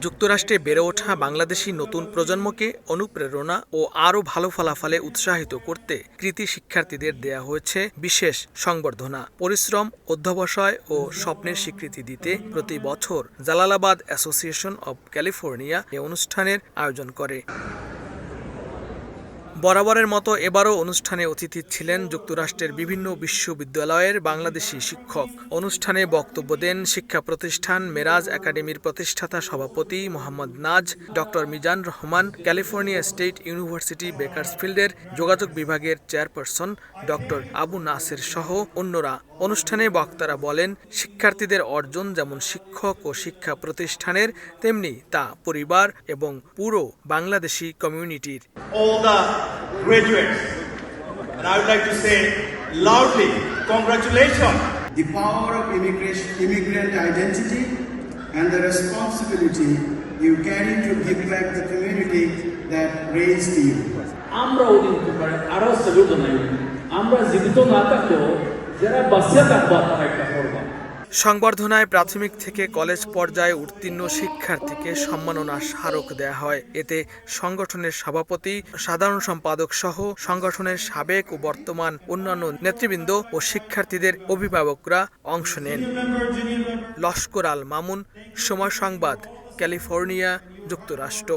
যুক্তরাষ্ট্রে বেড়ে ওঠা বাংলাদেশি নতুন প্রজন্মকে অনুপ্রেরণা ও আরও ভালো ফলাফলে উৎসাহিত করতে কৃতি শিক্ষার্থীদের দেয়া হয়েছে বিশেষ সংবর্ধনা। পরিশ্রম, অধ্যবসায় ও স্বপ্নের স্বীকৃতি দিতে প্রতি বছর জালালাবাদ অ্যাসোসিয়েশন অব ক্যালিফোর্নিয়া এ অনুষ্ঠানের আয়োজন করে। বরাবরের মতো এবারও অনুষ্ঠানে অতিথি ছিলেন যুক্তরাষ্ট্রের বিভিন্ন বিশ্ববিদ্যালয়ের বাংলাদেশি শিক্ষক। অনুষ্ঠানে বক্তব্য দেন শিক্ষা প্রতিষ্ঠান মেরাজ একাডেমির প্রতিষ্ঠাতা সভাপতি Mohammad Naz, doctor Mizan Rahman, California State University বেকারসফিল্ডের যোগাযোগ বিভাগের চেয়ারপারসন ডক্টর আবু নাসের সহ অন্যরা। অনুষ্ঠানে বক্তারা বলেন, শিক্ষার্থীদের অর্জন যেমন শিক্ষক ও শিক্ষা প্রতিষ্ঠানের, তেমনি তা পরিবার এবং পুরো বাংলাদেশি কমিউনিটির। Graduates, and I would like to say loudly, congratulations. The power of immigrant identity and the responsibility you carry to give back the community that raised you. আমরা ওদিন আরো স্যালুট জানাই। আমরা জীবিত না থাকলেও যারা বাঁচে থাকবো আপনারা একটা করবা। সংবর্ধনায় প্রাথমিক থেকে কলেজ পর্যায়ে উত্তীর্ণ শিক্ষার্থীকে সম্মাননা স্মারক দেয়া হয়। এতে সংগঠনের সভাপতি, সাধারণ সম্পাদক সহ সংগঠনের সাবেক ও বর্তমান অন্যান্য নেতৃবৃন্দ ও শিক্ষার্থীদের অভিভাবকরা অংশ নেন। লস্কর আল মামুন, সময় সংবাদ, ক্যালিফোর্নিয়া, যুক্তরাষ্ট্র।